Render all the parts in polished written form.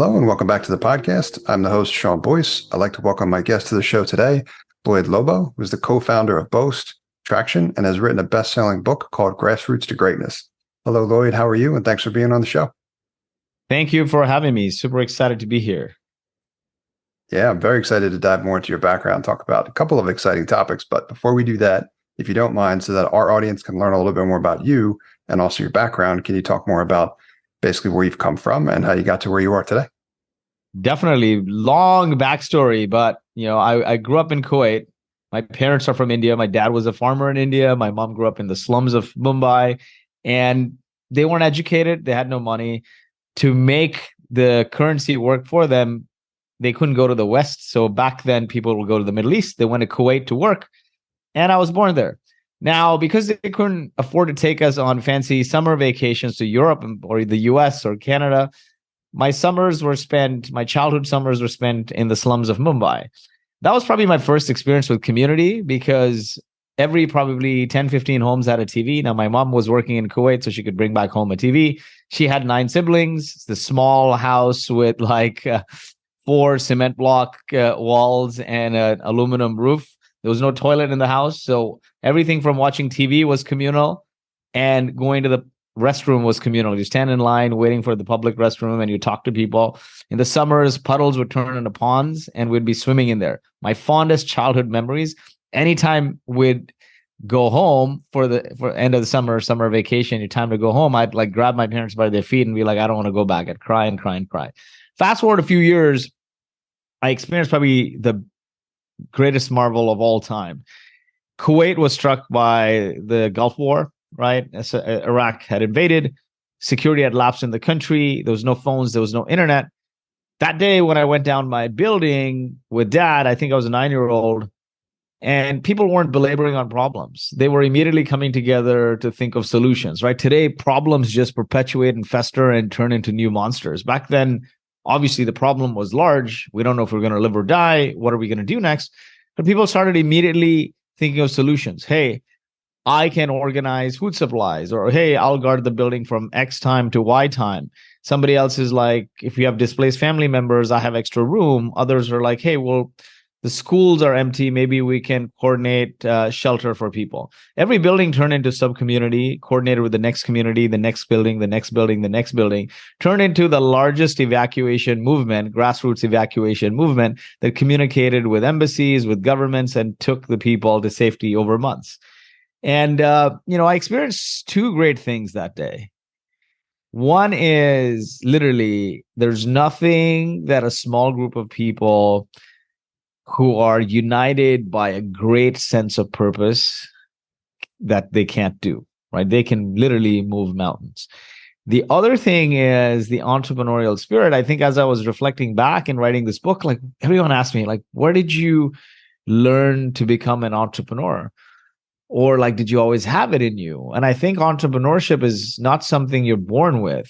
Hello and welcome back to the podcast. I'm the host, Sean Boyce. I'd like to welcome my guest to the show today, Lloyed Lobo, who's the co-founder of Boast, Traction, and has written a best-selling book called Grassroots to Greatness. Hello, Lloyd. How are you? And thanks for being on the show. Thank you for having me. Super excited to be here. Yeah, I'm very excited to dive more into your background, talk about a couple of exciting topics. But before we do that, if you don't mind, so that our audience can learn a little bit more about you and also your background, can you talk more about basically where you've come from and how you got to where you are today? Definitely long backstory, but I grew up in Kuwait. My parents are from India. My dad was a farmer in India. My mom grew up in the slums of Mumbai, and they weren't educated. They had no money to make the currency work for them. They couldn't go to the West. So back then, people would go to the Middle East. They went to Kuwait to work, and I was born there. Now, because they couldn't afford to take us on fancy summer vacations to Europe or the US or Canada, my childhood summers were spent in the slums of Mumbai. That was probably my first experience with community, because every probably 10, 15 homes had a TV. Now, my mom was working in Kuwait, so she could bring back home a TV. She had 9 siblings, the small house with 4 cement block walls and an aluminum roof. There was no toilet in the house. So everything from watching TV was communal, and going to the restroom was communal. You stand in line waiting for the public restroom and you talk to people. In the summers, puddles would turn into ponds and we'd be swimming in there. My fondest childhood memories, anytime we'd go home for end of the summer vacation, your time to go home, I'd grab my parents by their feet and be like, I don't want to go back. I'd cry and cry and cry. Fast forward a few years, I experienced probably the greatest marvel of all time. Kuwait was struck by the Gulf War, right? Iraq had invaded. Security had lapsed in the country. There was no phones. There was no internet. That day when I went down my building with dad, I think I was a 9-year-old, and people weren't belaboring on problems. They were immediately coming together to think of solutions, right? Today, problems just perpetuate and fester and turn into new monsters. Back then, obviously, the problem was large. We don't know if we're going to live or die. What are we going to do next? But people started immediately thinking of solutions. Hey, I can organize food supplies, or hey, I'll guard the building from X time to Y time. Somebody else is like, if we have displaced family members, I have extra room. Others are like, hey, well, the schools are empty. Maybe we can coordinate shelter for people. Every building turned into sub-community, coordinated with the next community, the next building, the next building, the next building, turned into the largest evacuation movement, grassroots evacuation movement that communicated with embassies, with governments, and took the people to safety over months. And, I experienced 2 great things that day. One is literally, there's nothing that a small group of people who are united by a great sense of purpose that they can't do, right? They can literally move mountains. The other thing is the entrepreneurial spirit. I think as I was reflecting back and writing this book, everyone asked me, where did you learn to become an entrepreneur? Or did you always have it in you? And I think entrepreneurship is not something you're born with,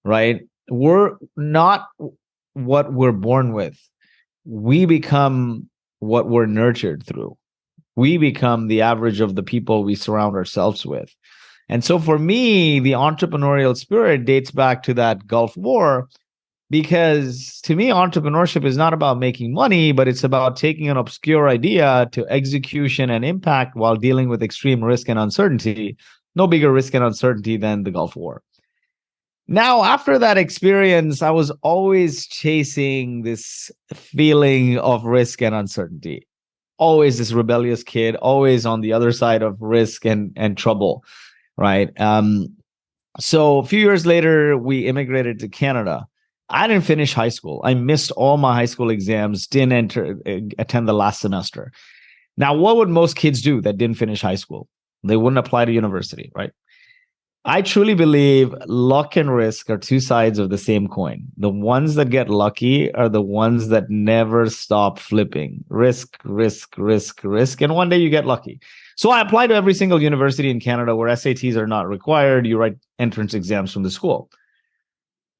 right? We're not what we're born with. We become what we're nurtured through. We become the average of the people we surround ourselves with. And so for me, the entrepreneurial spirit dates back to that Gulf War, because to me, entrepreneurship is not about making money, but it's about taking an obscure idea to execution and impact while dealing with extreme risk and uncertainty. No bigger risk and uncertainty than the Gulf War. Now, after that experience, I was always chasing this feeling of risk and uncertainty. Always this rebellious kid, always on the other side of risk and trouble, right? So a few years later, we immigrated to Canada. I didn't finish high school. I missed all my high school exams, didn't attend the last semester. Now, what would most kids do that didn't finish high school? They wouldn't apply to university, right? I truly believe luck and risk are 2 sides of the same coin. The ones that get lucky are the ones that never stop flipping. Risk, risk, risk, risk. And one day you get lucky. So I applied to every single university in Canada where SATs are not required. You write entrance exams from the school.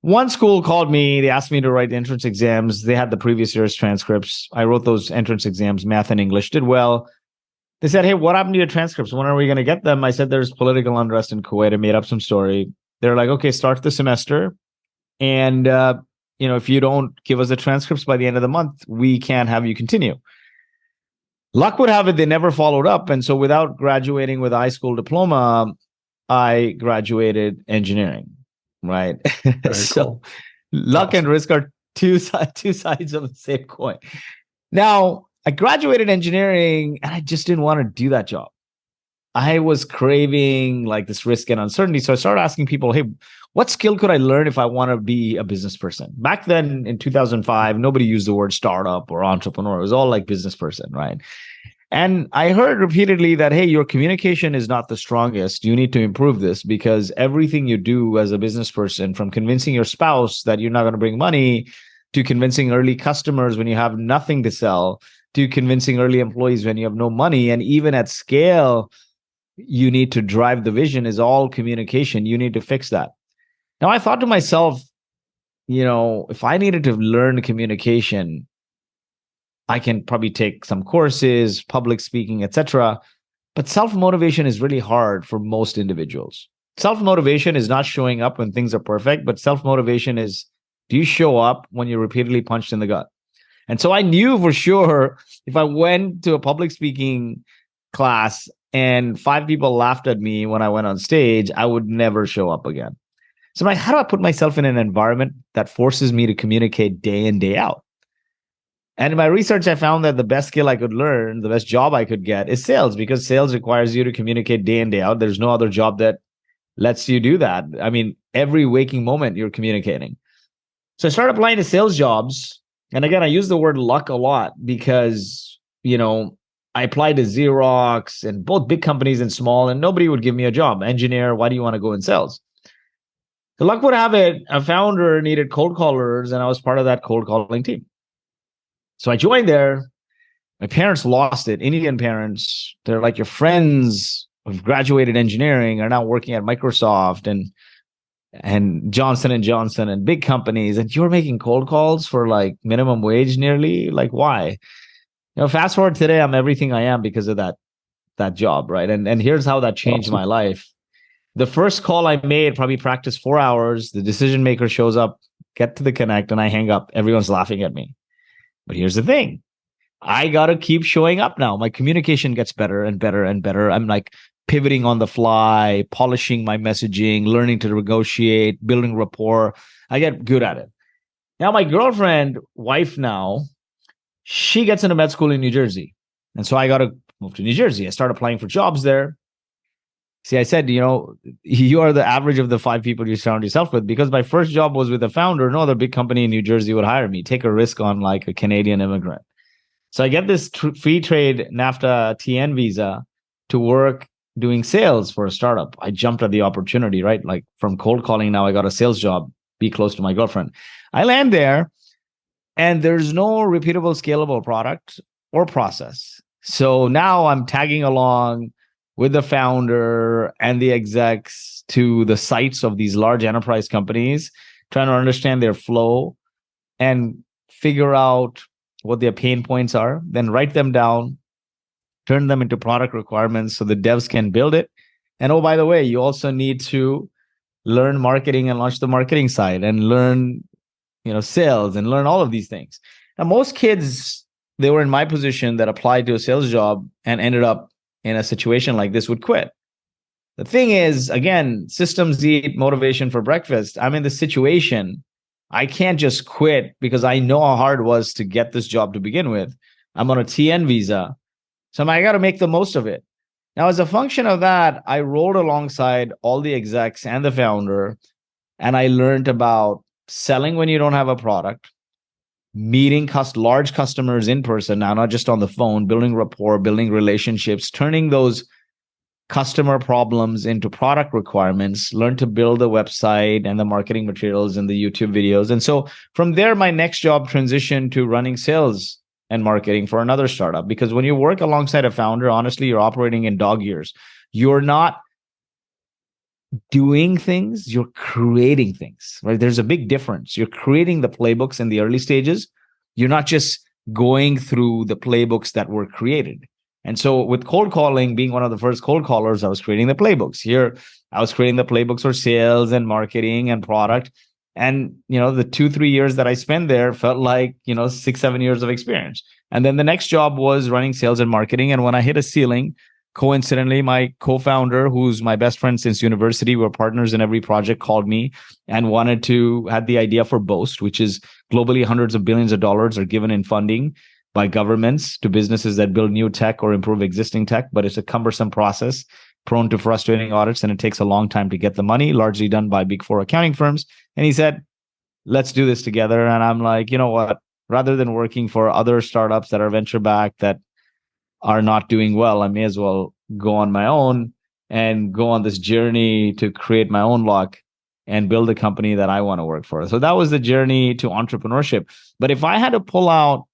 One school called me. They asked me to write entrance exams. They had the previous year's transcripts. I wrote those entrance exams, math and English, did well. They said, hey, what happened to your transcripts? When are we going to get them? I said, there's political unrest in Kuwait. I made up some story. They're like, okay, start the semester. And if you don't give us the transcripts by the end of the month, we can't have you continue. Luck would have it, they never followed up. And so without graduating with a high school diploma, I graduated engineering, right? Very So cool. luck and Awesome. risk are two sides of the same coin. Now, I graduated engineering and I just didn't want to do that job. I was craving like this risk and uncertainty. So I started asking people, hey, what skill could I learn if I want to be a business person? Back then in 2005, nobody used the word startup or entrepreneur. It was all like business person, right? And I heard repeatedly that, hey, your communication is not the strongest. You need to improve this because everything you do as a business person, from convincing your spouse that you're not going to bring money, to convincing early customers when you have nothing to sell, to convincing early employees when you have no money, and even at scale, you need to drive the vision, is all communication. You need to fix that. Now, I thought to myself, if I needed to learn communication, I can probably take some courses, public speaking, etc. But self-motivation is really hard for most individuals. Self-motivation is not showing up when things are perfect, but self-motivation is, do you show up when you're repeatedly punched in the gut? And so I knew for sure if I went to a public speaking class and 5 people laughed at me when I went on stage, I would never show up again. So I'm like, how do I put myself in an environment that forces me to communicate day in, day out? And in my research, I found that the best skill I could learn, the best job I could get is sales, because sales requires you to communicate day in, day out. There's no other job that lets you do that. I mean, every waking moment you're communicating. So I started applying to sales jobs. And again, I use the word luck a lot because, I applied to Xerox and both big companies and small, and nobody would give me a job. Engineer, why do you want to go in sales? The luck would have it, a founder needed cold callers, and I was part of that cold calling team. So I joined there. My parents lost it. Indian parents, they're like, your friends who've graduated engineering are now working at Microsoft and Johnson and Johnson and big companies, and you're making cold calls for like minimum wage nearly. Like, why? Fast forward today, I'm everything I am because of that job, right? And here's how that changed my life. The first call I made, probably practiced 4 hours. The decision maker shows up, get to the connect, and I hang up. Everyone's laughing at me. But here's the thing. I got to keep showing up now. My communication gets better and better and better. I'm like pivoting on the fly, polishing my messaging, learning to negotiate, building rapport. I get good at it. Now, my girlfriend, wife now, she gets into med school in New Jersey. And so I got to move to New Jersey. I started applying for jobs there. See, I said, you are the average of the 5 people you surround yourself with, because my first job was with a founder. No other big company in New Jersey would hire me. Take a risk on like a Canadian immigrant. So I get this free trade NAFTA TN visa to work doing sales for a startup. I jumped at the opportunity, right? Like from cold calling, now I got a sales job, be close to my girlfriend. I land there and there's no repeatable, scalable product or process. So now I'm tagging along with the founder and the execs to the sites of these large enterprise companies, trying to understand their flow and figure out what their pain points are, then write them down, turn them into product requirements so the devs can build it. And oh, by the way, you also need to learn marketing and launch the marketing side and learn, sales and learn all of these things. Now, most kids, they were in my position that applied to a sales job and ended up in a situation like this would quit. The thing is, again, systems eat motivation for breakfast. I'm in the situation. I can't just quit because I know how hard it was to get this job to begin with. I'm on a TN visa. So I got to make the most of it. Now, as a function of that, I rolled alongside all the execs and the founder, and I learned about selling when you don't have a product, meeting large customers in person now, not just on the phone, building rapport, building relationships, turning those customer problems into product requirements, learn to build a website and the marketing materials and the YouTube videos. And so from there, my next job transitioned to running sales and marketing for another startup. Because when you work alongside a founder, honestly, you're operating in dog years. You're not doing things, you're creating things, right? There's a big difference. You're creating the playbooks in the early stages. You're not just going through the playbooks that were created. And so with cold calling, being one of the first cold callers, I was creating the playbooks. Here, I was creating the playbooks for sales and marketing and product. And, the 2-3 years that I spent there felt like, 6-7 years of experience. And then the next job was running sales and marketing. And when I hit a ceiling, coincidentally, my co-founder, who's my best friend since university, we're partners in every project, called me and had the idea for Boast, which is globally hundreds of billions of dollars are given in funding by governments to businesses that build new tech or improve existing tech, but it's a cumbersome process, prone to frustrating audits, and it takes a long time to get the money, largely done by Big Four accounting firms. And he said, let's do this together. And I'm like, you know what? Rather than working for other startups that are venture-backed that are not doing well, I may as well go on my own and go on this journey to create my own luck and build a company that I want to work for. So that was the journey to entrepreneurship. But if I had to pull out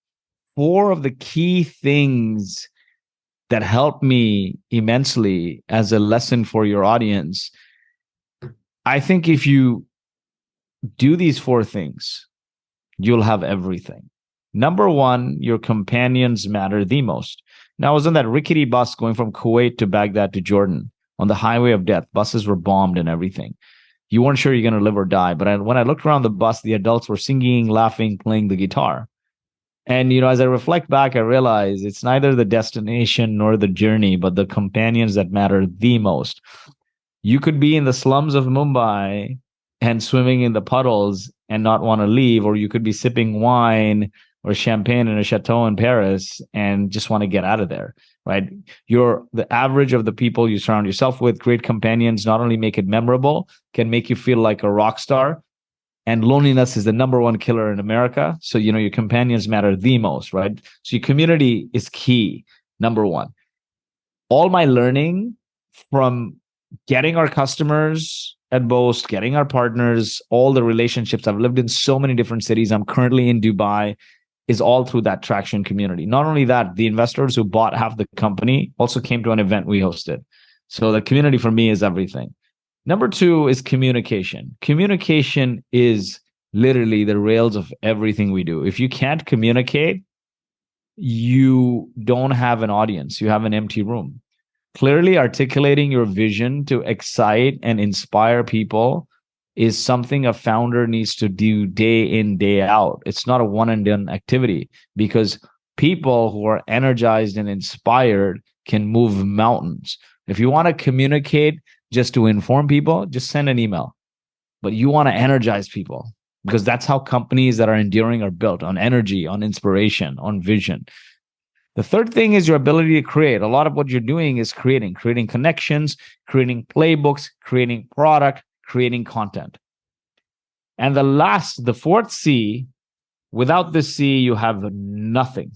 4 of the key things that helped me immensely as a lesson for your audience, I think if you do these 4 things, you'll have everything. Number 1, your companions matter the most. Now, I was on that rickety bus going from Kuwait to Baghdad to Jordan on the highway of death. Buses were bombed and everything. You weren't sure you're going to live or die. But when I looked around the bus, the adults were singing, laughing, playing the guitar. And, as I reflect back, I realize it's neither the destination nor the journey, but the companions that matter the most. You could be in the slums of Mumbai and swimming in the puddles and not want to leave, or you could be sipping wine or champagne in a chateau in Paris and just want to get out of there, right? You're the average of the people you surround yourself with. Great companions not only make it memorable, can make you feel like a rock star. And loneliness is the number 1 killer in America. So, your companions matter the most, right? So your community is key, number 1. All my learning from getting our customers at Boast, getting our partners, all the relationships. I've lived in so many different cities. I'm currently in Dubai, is all through that traction community. Not only that, the investors who bought half the company also came to an event we hosted. So the community for me is everything. Number 2 is communication. Communication is literally the rails of everything we do. If you can't communicate, you don't have an audience. You have an empty room. Clearly articulating your vision to excite and inspire people is something a founder needs to do day in, day out. It's not a one and done activity, because people who are energized and inspired can move mountains. If you want to communicate just to inform people, just send an email. But you want to energize people, because that's how companies that are enduring are built, on energy, on inspiration, on vision. The third thing is your ability to create. A lot of what you're doing is creating connections, creating playbooks, creating product, creating content. And the 4th C, without this C, you have nothing.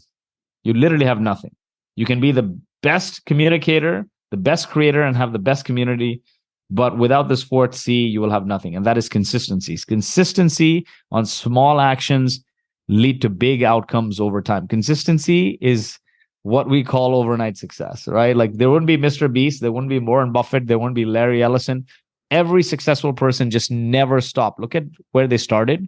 You literally have nothing. You can be the best communicator, the best creator, and have the best community. But without this 4th C, you will have nothing. And that is consistency. Consistency on small actions lead to big outcomes over time. Consistency is what we call overnight success, right? Like, there wouldn't be Mr. Beast, there wouldn't be Warren Buffett, there wouldn't be Larry Ellison. Every successful person just never stopped. Look at where they started.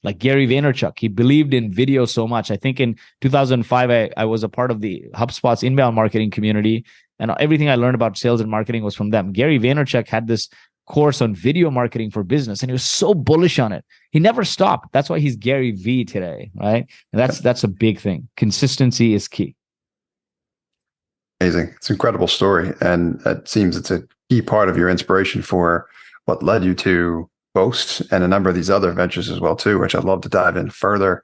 Like Gary Vaynerchuk, he believed in video so much. I think in 2005, I was a part of the HubSpot's inbound marketing community, and everything I learned about sales and marketing was from them. Gary Vaynerchuk had this course on video marketing for business, and he was so bullish on it. He never stopped. That's why he's Gary V today, right? And that's a big thing. Consistency is key. Amazing. It's an incredible story. And it seems it's a key part of your inspiration for what led you to Boast and a number of these other ventures as well, too, which I'd love to dive in further.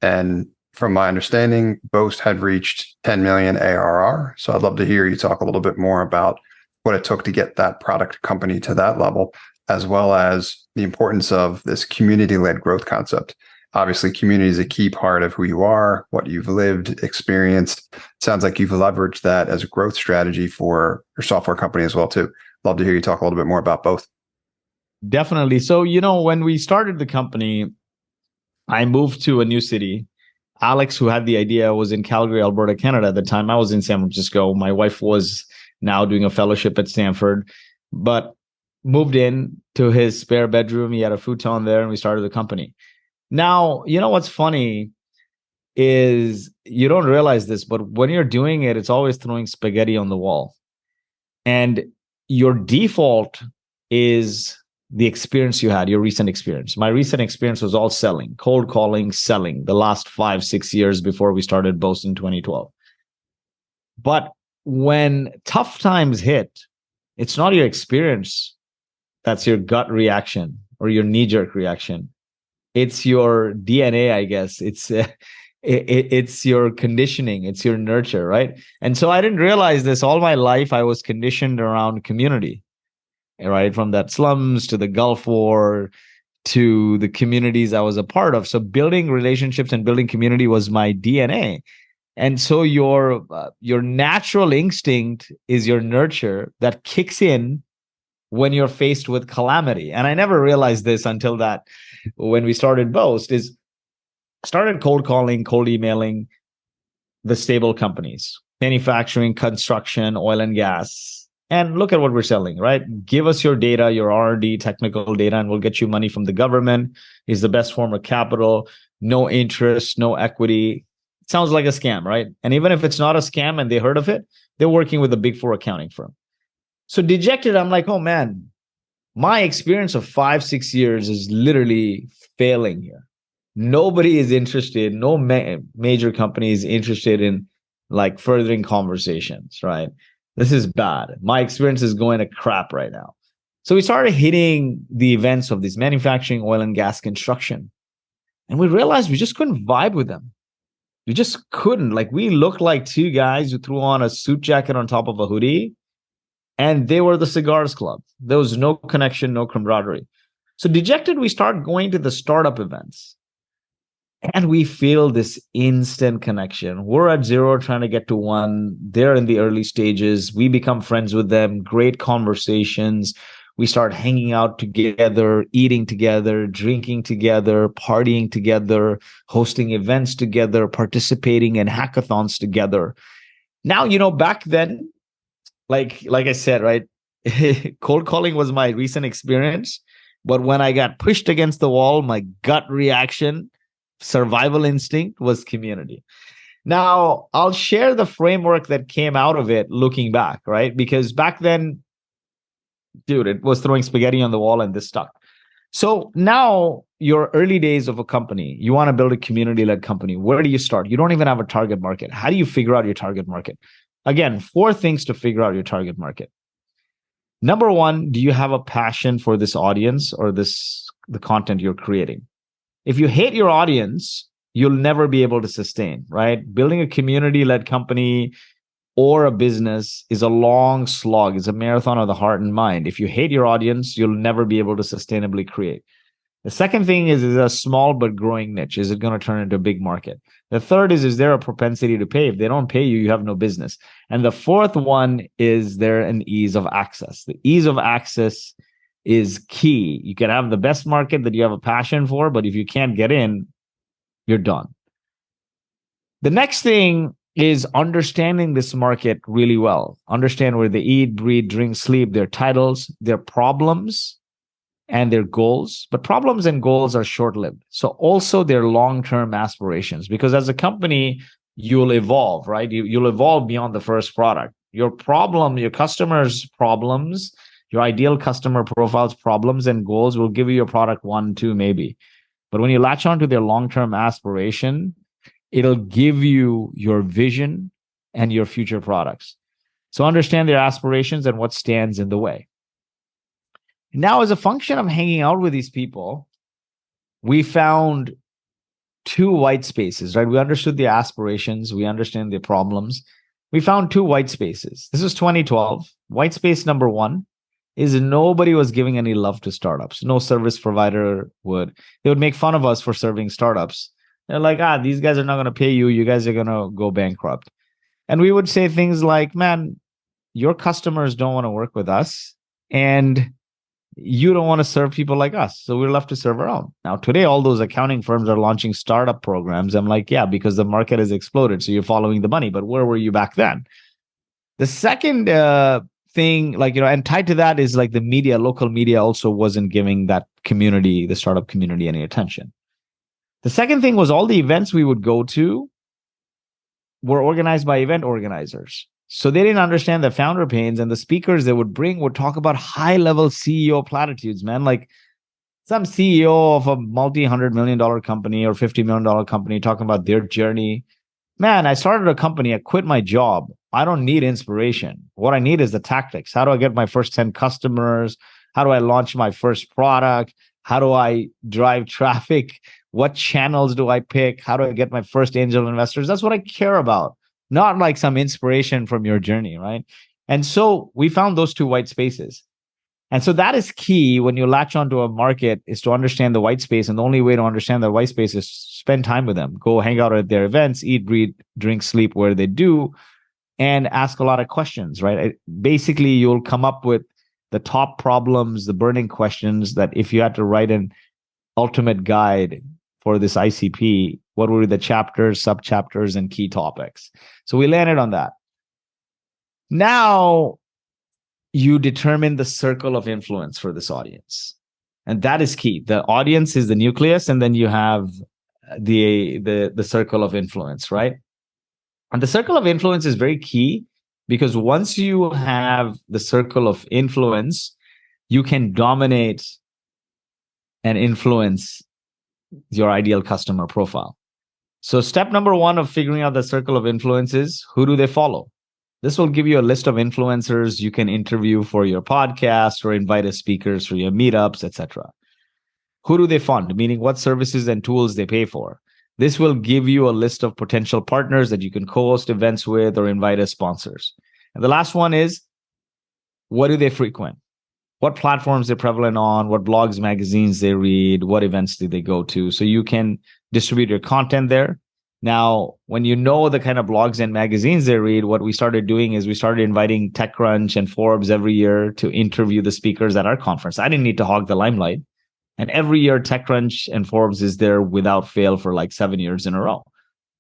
And from my understanding, Boast had reached 10 million ARR. So I'd love to hear you talk a little bit more about what it took to get that product company to that level, as well as the importance of this community-led growth concept. Obviously, community is a key part of who you are, what you've lived, experienced. Sounds like you've leveraged that as a growth strategy for your software company as well, too. Love to hear you talk a little bit more about both. Definitely. So, when we started the company, I moved to a new city. Alex, who had the idea, was in Calgary, Alberta, Canada at the time. I was in San Francisco. My wife was now doing a fellowship at Stanford, but moved in to his spare bedroom. He had a futon there, and we started the company. Now, what's funny is you don't realize this, but when you're doing it, it's always throwing spaghetti on the wall. And your default is the experience you had, your recent experience. My recent experience was all selling, cold calling, selling the last 5-6 years before we started Boast in 2012. But when tough times hit, it's not your experience that's your gut reaction or your knee-jerk reaction. It's your DNA, I guess. It's your conditioning. It's your nurture, right? And so I didn't realize this. All my life, I was conditioned around community, right? From that slums to the Gulf War to the communities I was a part of. So building relationships and building community was my DNA. And so your natural instinct is your nurture that kicks in when you're faced with calamity. And I never realized this until that when we started Boast, is started cold calling, cold emailing the stable companies, manufacturing, construction, oil and gas. And look at what we're selling, right? Give us your data, your R&D, technical data, and we'll get you money from the government. Is the best form of capital, no interest, no equity. It sounds like a scam, right? And even if it's not a scam and they heard of it, they're working with a big four accounting firm. So dejected, I'm like, oh man, my experience of 5-6 years is literally failing here. Nobody is interested. No major company is interested in like furthering conversations, right? This is bad. My experience is going to crap right now. So we started hitting the events of this manufacturing, oil and gas, construction. And we realized we just couldn't vibe with them. We just couldn't. Like, we looked like two guys who threw on a suit jacket on top of a hoodie, and they were the cigars club. There was no connection, no camaraderie. So dejected, we start going to the startup events. And we feel this instant connection. We're at 0 trying to get to 1. They're in the early stages. We become friends with them, great conversations. We start hanging out together, eating together, drinking together, partying together, hosting events together, participating in hackathons together. Now, back then, like I said, right? Cold calling was my recent experience. But when I got pushed against the wall, my gut reaction, survival instinct, was community. Now, I'll share the framework that came out of it looking back, right? Because back then, dude, it was throwing spaghetti on the wall and this stuck. So now, your early days of a company, you want to build a community-led company. Where do you start? You don't even have a target market. How do you figure out your target market? Again, 4 things to figure out your target market. Number 1, do you have a passion for this audience or the content you're creating? If you hate your audience, you'll never be able to sustain, right? Building a community-led company or a business is a long slog. It's a marathon of the heart and mind. If you hate your audience, you'll never be able to sustainably create. The second thing is a small but growing niche? Is it going to turn into a big market? The third is there a propensity to pay? If they don't pay you, you have no business. And the fourth one is there an ease of access? The ease of access is key. You can have the best market that you have a passion for, but if you can't get in, you're done. The next thing is understanding this market really well. Understand where they eat, breathe, drink, sleep, their titles, their problems, and their goals. But problems and goals are short-lived. So also their long-term aspirations, because as a company, you'll evolve, right? You'll evolve beyond the first product. Your problem, your customers' problems, your ideal customer profiles, problems, and goals will give you your product 1, 2, maybe. But when you latch on to their long-term aspiration, it'll give you your vision and your future products. So understand their aspirations and what stands in the way. Now, as a function of hanging out with these people, we found 2 white spaces, right? We understood the aspirations. We understand the problems. We found 2 white spaces. This was 2012. White space number 1 is nobody was giving any love to startups. No service provider would. They would make fun of us for serving startups. They're like, these guys are not going to pay you. You guys are going to go bankrupt. And we would say things like, man, your customers don't want to work with us. And you don't want to serve people like us. So we're left to serve our own. Now, today, all those accounting firms are launching startup programs. I'm like, yeah, because the market has exploded. So you're following the money. But where were you back then? The second thing, and tied to that is like the media, local media also wasn't giving that community, the startup community, any attention. The second thing was all the events we would go to were organized by event organizers. So they didn't understand the founder pains, and the speakers they would bring would talk about high-level CEO platitudes, man. Like some CEO of a multi-$100 million company or $50 million company talking about their journey. Man, I started a company. I quit my job. I don't need inspiration. What I need is the tactics. How do I get my first 10 customers? How do I launch my first product? How do I drive traffic? What channels do I pick? How do I get my first angel investors? That's what I care about, not like some inspiration from your journey, right? And so we found those two white spaces. And so that is key when you latch onto a market, is to understand the white space. And the only way to understand the white space is spend time with them. Go hang out at their events, eat, breathe, drink, sleep where they do, and ask a lot of questions, right? Basically, you'll come up with the top problems, the burning questions that if you had to write an ultimate guide for this ICP, what were the chapters, sub-chapters, and key topics? So we landed on that. Now, you determine the circle of influence for this audience. And that is key. The audience is the nucleus, and then you have the circle of influence, right? And the circle of influence is very key, because once you have the circle of influence, you can dominate and influence your ideal customer profile. So step number one of figuring out the circle of influence is, who do they follow? This will give you a list of influencers you can interview for your podcast or invite as speakers for your meetups, etc. Who do they fund? Meaning what services and tools they pay for. This will give you a list of potential partners that you can co-host events with or invite as sponsors. And the last one is, what do they frequent? What platforms they're prevalent on, what blogs, magazines they read, what events do they go to. So you can distribute your content there. Now, when you know the kind of blogs and magazines they read, what we started doing is we started inviting TechCrunch and Forbes every year to interview the speakers at our conference. I didn't need to hog the limelight. And every year, TechCrunch and Forbes is there without fail for like 7 years in a row.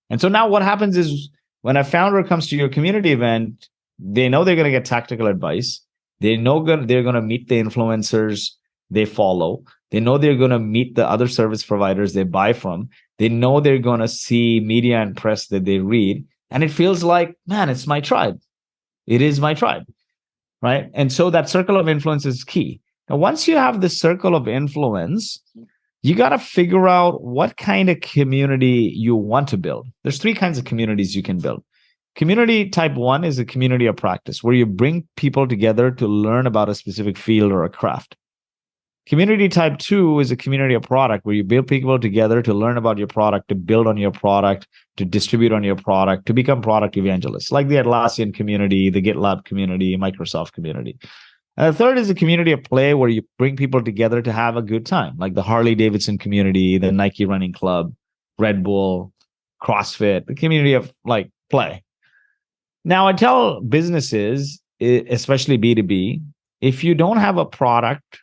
And so now what happens is, when a founder comes to your community event, they know they're going to get tactical advice. They know they're going to meet the influencers they follow. They know they're going to meet the other service providers they buy from. They know they're going to see media and press that they read. And it feels like, man, it's my tribe. It is my tribe, right? And so that circle of influence is key. Now, once you have the circle of influence, you got to figure out what kind of community you want to build. There's 3 kinds of communities you can build. Community type 1 is a community of practice, where you bring people together to learn about a specific field or a craft. Community type 2 is a community of product, where you build people together to learn about your product, to build on your product, to distribute on your product, to become product evangelists, like the Atlassian community, the GitLab community, Microsoft community. And the third is a community of play, where you bring people together to have a good time, like the Harley Davidson community, the Nike Running Club, Red Bull, CrossFit, the community of like play. Now, I tell businesses, especially B2B, if you don't have a product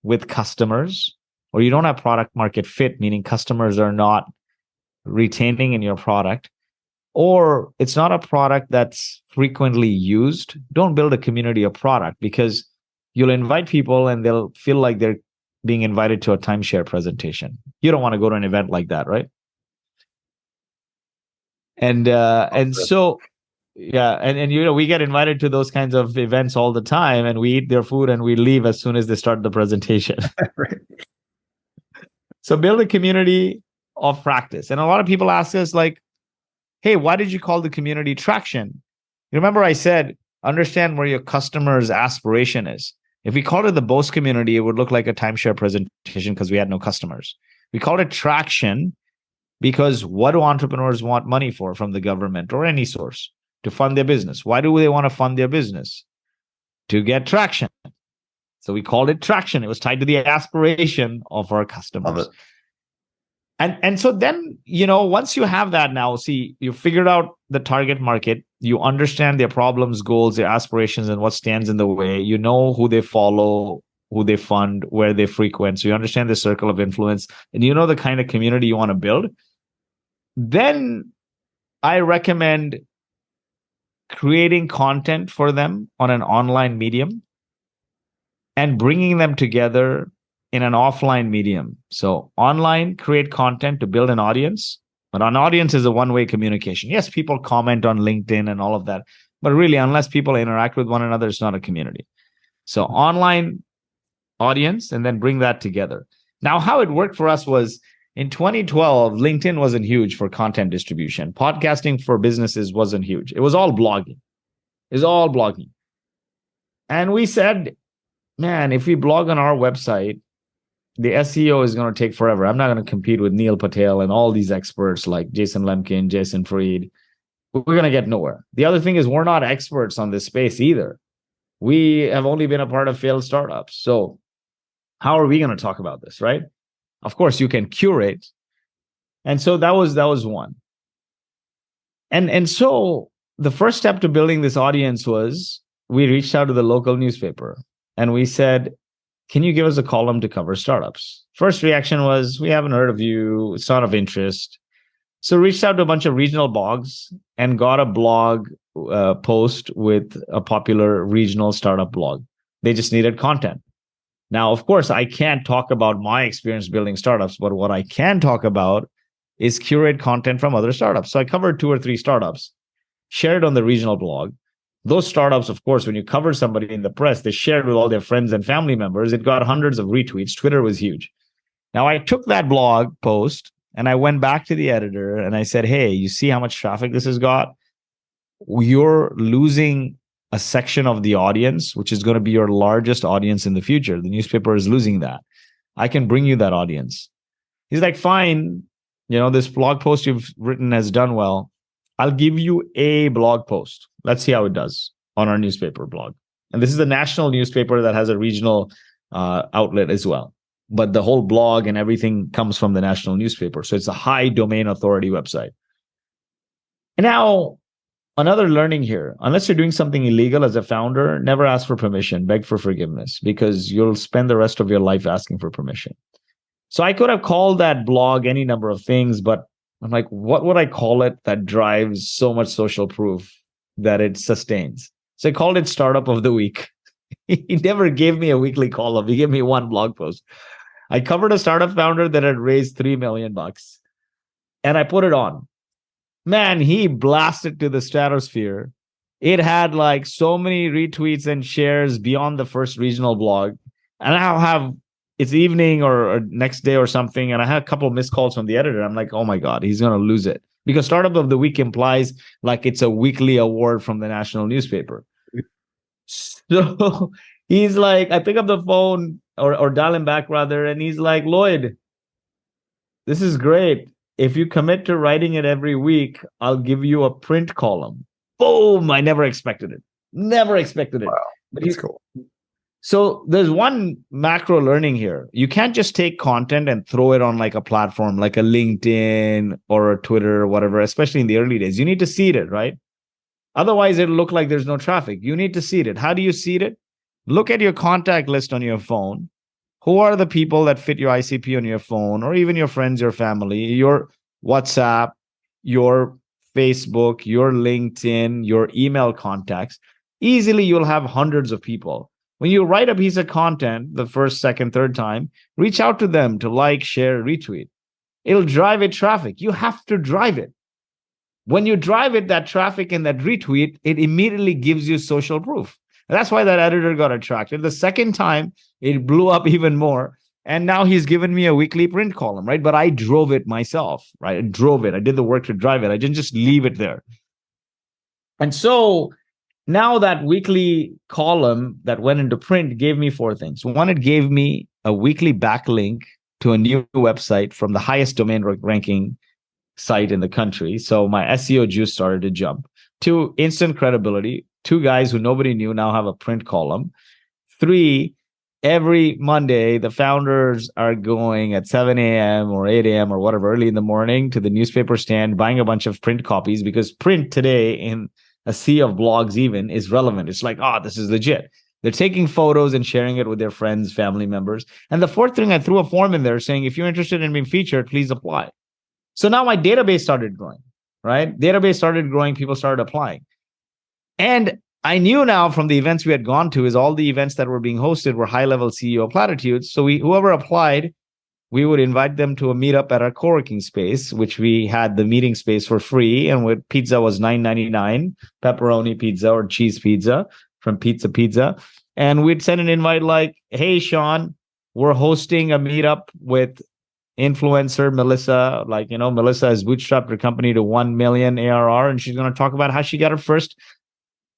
with customers, or you don't have product market fit, meaning customers are not retaining in your product, or it's not a product that's frequently used, don't build a community of product, because you'll invite people and they'll feel like they're being invited to a timeshare presentation. You don't want to go to an event like that, right? And so, yeah, and you know, we get invited to those kinds of events all the time, and we eat their food and we leave as soon as they start the presentation. Right. So build a community of practice. And a lot of people ask us like, hey, why did you call the community Traction? You remember I said, understand where your customer's aspiration is. If we called it the Boast community, it would look like a timeshare presentation because we had no customers. We called it Traction because what do entrepreneurs want money for from the government or any source? To fund their business. Why do they want to fund their business? To get traction. So we called it Traction. It was tied to the aspiration of our customers. And so then, you know, once you have that now, see, you figured out the target market, you understand their problems, goals, their aspirations, and what stands in the way. You know who they follow, who they fund, where they frequent. So you understand the circle of influence, and you know the kind of community you want to build. Then I recommend creating content for them on an online medium and bringing them together in an offline medium. So online, create content to build an audience, but an audience is a one-way communication. Yes, people comment on LinkedIn and all of that, But really, unless people interact with one another, it's not a community. So online audience, and then bring that together. Now, how it worked for us was in 2012, LinkedIn wasn't huge for content distribution. Podcasting for businesses wasn't huge. It was all blogging. It was all blogging. And we said, man, if we blog on our website, the SEO is going to take forever. I'm not going to compete with Neil Patel and all these experts like Jason Lemkin, Jason Fried. We're going to get nowhere. The other thing is we're not experts on this space either. We have only been a part of failed startups. So how are we going to talk about this, right? Of course, you can curate. And so that was one. And so the first step to building this audience was we reached out to the local newspaper and we said, can you give us a column to cover startups? First reaction was, we haven't heard of you. It's not of interest. So reached out to a bunch of regional blogs and got a blog post with a popular regional startup blog. They just needed content. Now, of course, I can't talk about my experience building startups, but what I can talk about is curate content from other startups. So I covered 2 or 3 startups, shared on the regional blog. Those startups, of course, when you cover somebody in the press, they shared with all their friends and family members. It got hundreds of retweets. Twitter was huge. Now, I took that blog post and I went back to the editor and I said, hey, you see how much traffic this has got? You're losing a section of the audience, which is going to be your largest audience in the future. The newspaper is losing that. I can bring you that audience. He's like, fine, this blog post you've written has done well. I'll give you a blog post. Let's see how it does on our newspaper blog. And this is a national newspaper that has a regional outlet as well. But the whole blog and everything comes from the national newspaper. So it's a high domain authority website. And now, another learning here, unless you're doing something illegal as a founder, never ask for permission, beg for forgiveness, because you'll spend the rest of your life asking for permission. So I could have called that blog any number of things, but I'm like, what would I call it that drives so much social proof that it sustains? So I called it Startup of the Week. He never gave me a weekly column. He gave me one blog post. I covered a startup founder that had raised $3 million and I put it on. Man, he blasted to the stratosphere. It had like so many retweets and shares beyond the first regional blog. And I have it's evening or next day or something. And I had a couple of missed calls from the editor. I'm like, oh my God, he's going to lose it. Because Startup of the Week implies like it's a weekly award from the national newspaper. So he's like, I pick up the phone or dial him back rather. And he's like, Lloyd, this is great. If you commit to writing it every week, I'll give you a print column. Boom. I never expected it. Never expected it. Wow. But That's cool. So there's one macro learning here. You can't just take content and throw it on like a platform, like a LinkedIn or a Twitter or whatever, especially in the early days. You need to seed it, right? Otherwise, it'll look like there's no traffic. You need to seed it. How do you seed it? Look at your contact list on your phone. Who are the people that fit your ICP on your phone, or even your friends, your family, your WhatsApp, your Facebook, your LinkedIn, your email contacts? Easily, you'll have hundreds of people. When you write a piece of content the first, second, third time, reach out to them to like, share, retweet. It'll drive it traffic. You have to drive it. When you drive it, that traffic and that retweet, it immediately gives you social proof. And that's why that editor got attracted. The second time, it blew up even more. And now he's given me a weekly print column, right? But I drove it myself, right? I drove it. I did the work to drive it. I didn't just leave it there. And so now that weekly column that went into print gave me 4 things. One, it gave me a weekly backlink to a new website from the highest domain ranking site in the country. So my SEO juice started to jump. 2, instant credibility. 2 guys who nobody knew now have a print column. 3, every Monday, the founders are going at 7 a.m. or 8 a.m. or whatever, early in the morning to the newspaper stand, buying a bunch of print copies, because print today in a sea of blogs even is relevant. It's like, oh, this is legit. They're taking photos and sharing it with their friends, family members. And the 4th thing, I threw a form in there saying, if you're interested in being featured, please apply. So now my database started growing, right? Database started growing. People started applying. And I knew now from the events we had gone to is all the events that were being hosted were high-level CEO platitudes. So whoever applied we would invite them to a meetup at our co-working space, which we had the meeting space for free. And with pizza was $9.99, pepperoni pizza or cheese pizza from Pizza Pizza. And we'd send an invite like, hey, Sean, we're hosting a meetup with influencer Melissa. Like, Melissa has bootstrapped her company to 1 million ARR, and she's going to talk about how she got her first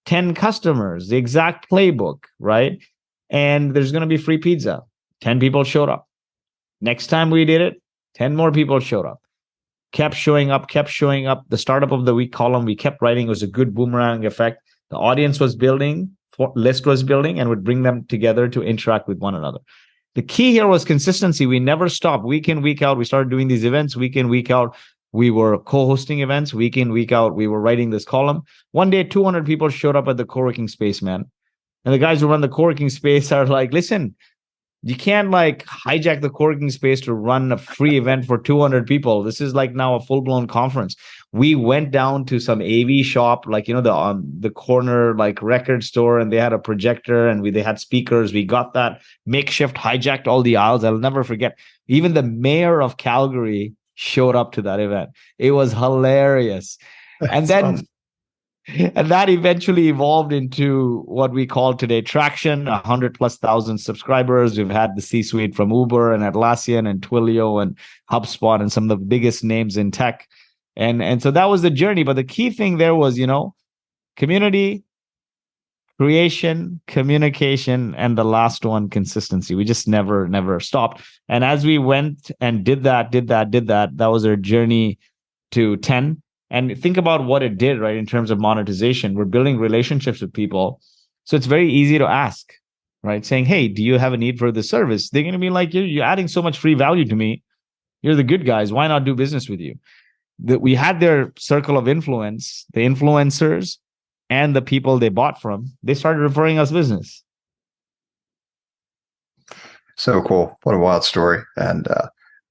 10 customers, the exact playbook, right? And there's going to be free pizza. 10 people showed up. Next time we did it, 10 more people showed up. Kept showing up. The startup of the week column, we kept writing. It was a good boomerang effect. The audience was building, list was building, and would bring them together to interact with one another. The key here was consistency. We never stopped. Week in, week out, we started doing these events. Week in, week out, we were co-hosting events. Week in, week out, we were writing this column. One day, 200 people showed up at the co-working space, man. And the guys who run the co-working space are like, listen, you can't like hijack the co-working space to run a free event for 200 people. This is like now a full-blown conference. We went down to some AV shop, like, the corner like record store, and they had a projector and they had speakers. We got that makeshift, hijacked all the aisles. I'll never forget. Even the mayor of Calgary showed up to that event. It was hilarious. And then Awesome. And that eventually evolved into what we call today Traction, 100,000+ subscribers. We've had the C-suite from Uber and Atlassian and Twilio and HubSpot and some of the biggest names in tech. And so that was the journey. But the key thing there was, community, creation, communication, and the last one, consistency. We just never stopped. And as we went and did that, that was our journey to 10. And think about what it did, right? In terms of monetization, we're building relationships with people. So it's very easy to ask, right? Saying, hey, do you have a need for this service? They're going to be like, you're adding so much free value to me. You're the good guys. Why not do business with you? We had their circle of influence, the influencers and the people they bought from. They started referring us business. So cool. What a wild story. And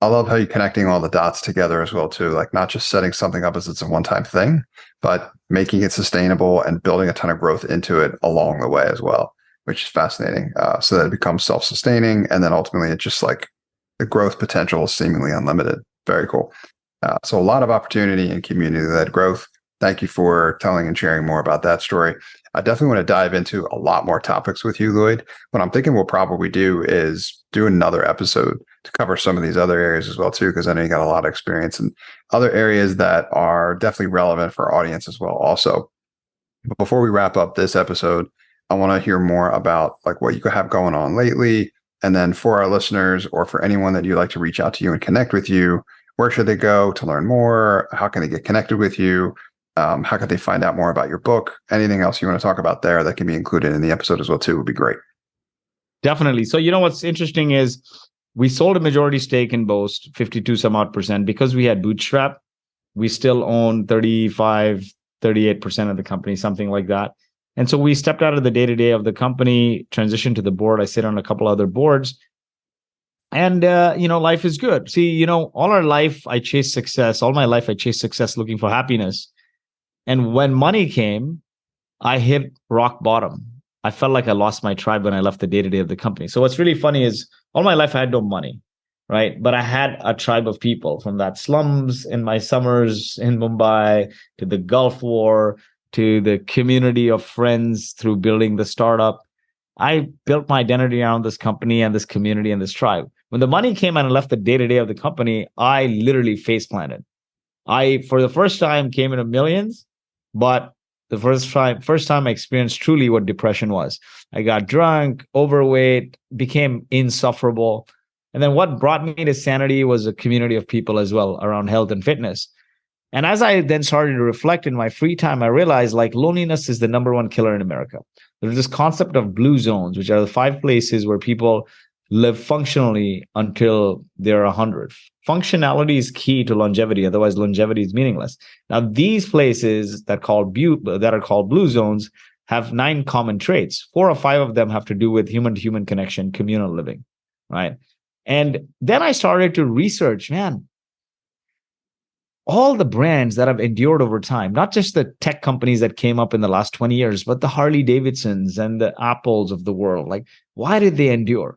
I love how you're connecting all the dots together as well, too. Like not just setting something up as it's a one-time thing, but making it sustainable and building a ton of growth into it along the way as well, which is fascinating. So that it becomes self-sustaining. And then ultimately it's just like the growth potential is seemingly unlimited. Very cool. So a lot of opportunity and community-led growth. Thank you for telling and sharing more about that story. I definitely want to dive into a lot more topics with you, Lloyd. What I'm thinking we'll probably do is do another episode to cover some of these other areas as well, too, because I know you got a lot of experience in other areas that are definitely relevant for our audience as well also. But before we wrap up this episode, I want to hear more about like what you have going on lately. And then for our listeners or for anyone that you'd like to reach out to you and connect with you, where should they go to learn more? How can they get connected with you? How could they find out more about your book? Anything else you want to talk about there that can be included in the episode as well, too, would be great. Definitely. So, what's interesting is we sold a majority stake in Boast, 52 some odd percent, because we had bootstrap. We still own 35, 38% of the company, something like that. And so we stepped out of the day-to-day of the company, transitioned to the board. I sit on a couple other boards. And, life is good. See, all our life, I chased success. All my life, I chased success looking for happiness. And when money came, I hit rock bottom. I felt like I lost my tribe when I left the day-to-day of the company. So what's really funny is all my life I had no money, right? But I had a tribe of people from that slums in my summers in Mumbai to the Gulf War to the community of friends through building the startup. I built my identity around this company and this community and this tribe. When the money came and I left the day-to-day of the company, I literally face planted. I, for the first time, came into millions, but the first time I experienced truly what depression was. I got drunk, overweight, became insufferable. And then what brought me to sanity was a community of people as well around health and fitness. And as I then started to reflect in my free time, I realized like loneliness is the number one killer in America. There's this concept of blue zones, which are the 5 places where people live functionally until they're 100. Functionality is key to longevity. Otherwise, longevity is meaningless. Now, these places that are called blue zones have 9 common traits. 4 or 5 of them have to do with human-to-human connection, communal living, right? And then I started to research, man, all the brands that have endured over time, not just the tech companies that came up in the last 20 years, but the Harley Davidsons and the Apples of the world. Like, why did they endure?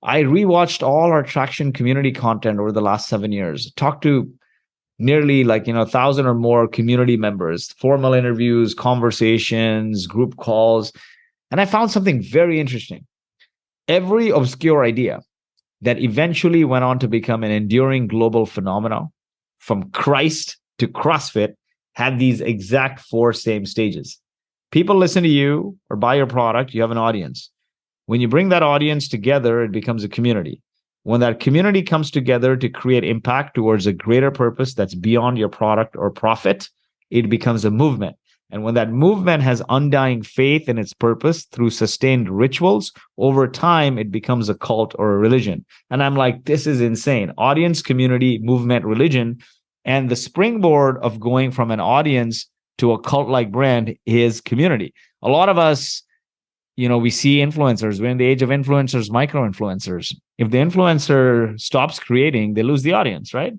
I rewatched all our traction community content over the last 7 years, talked to nearly 1,000 or more community members, formal interviews, conversations, group calls. And I found something very interesting. Every obscure idea that eventually went on to become an enduring global phenomenon, from Christ to CrossFit, had these exact 4 same stages. People listen to you or buy your product, you have an audience. When you bring that audience together, it becomes a community. When that community comes together to create impact towards a greater purpose that's beyond your product or profit, it becomes a movement. And when that movement has undying faith in its purpose through sustained rituals, over time, it becomes a cult or a religion. And I'm like, this is insane. Audience, community, movement, religion. And the springboard of going from an audience to a cult-like brand is community. A lot of us, we see influencers. We're in the age of influencers, micro-influencers. If the influencer stops creating, they lose the audience, right?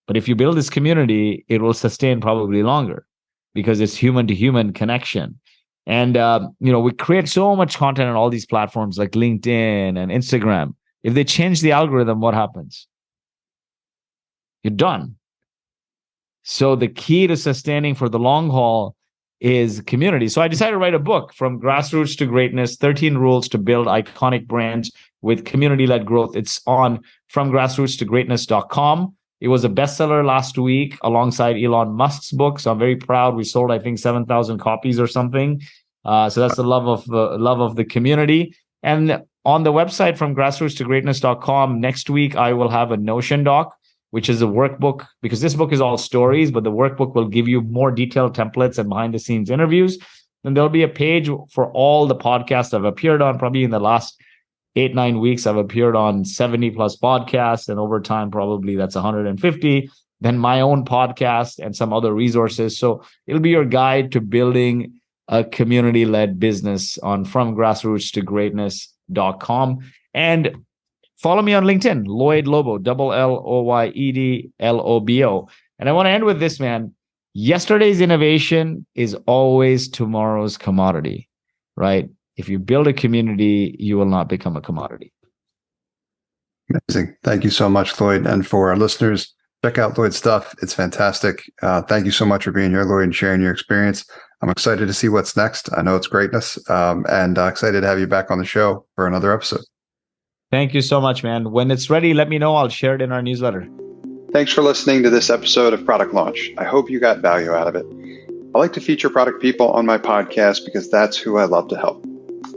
But if you build this community, it will sustain probably longer because it's human-to-human connection. And, we create so much content on all these platforms like LinkedIn and Instagram. If they change the algorithm, what happens? You're done. So the key to sustaining for the long haul is community. So I decided to write a book, From Grassroots to Greatness, 13 Rules to Build Iconic Brands with Community-Led Growth. It's on fromgrassrootstogreatness.com. It was a bestseller last week alongside Elon Musk's book. So I'm very proud. We sold, I think, 7,000 copies or something. So that's the love of the community. And on the website, fromgrassrootstogreatness.com, next week, I will have a Notion doc, which is a workbook, because this book is all stories, but the workbook will give you more detailed templates and behind the scenes interviews. And there'll be a page for all the podcasts I've appeared on. Probably in the last 8-9 weeks, I've appeared on 70 plus podcasts, and over time, probably that's 150. Then my own podcast and some other resources. So it'll be your guide to building a community-led business on fromgrassrootstogreatness.com. And follow me on LinkedIn, Lloyed Lobo, LLOYED LOBO. And I want to end with this, man. Yesterday's innovation is always tomorrow's commodity, right? If you build a community, you will not become a commodity. Amazing. Thank you so much, Lloyd. And for our listeners, check out Lloyd's stuff. It's fantastic. Thank you so much for being here, Lloyd, and sharing your experience. I'm excited to see what's next. I know it's greatness, and excited to have you back on the show for another episode. Thank you so much, man. When it's ready, let me know. I'll share it in our newsletter. Thanks for listening to this episode of Product Launch. I hope you got value out of it. I like to feature product people on my podcast because that's who I love to help.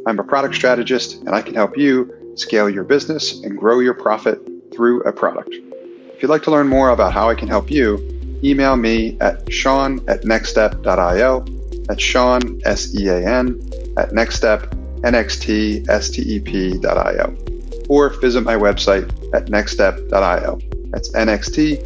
I'm a product strategist, and I can help you scale your business and grow your profit through a product. If you'd like to learn more about how I can help you, email me at sean@nextstep.io. That's Sean, SEAN, at nextstep.io. Or visit my website at nextstep.io. That's nxtstep.io.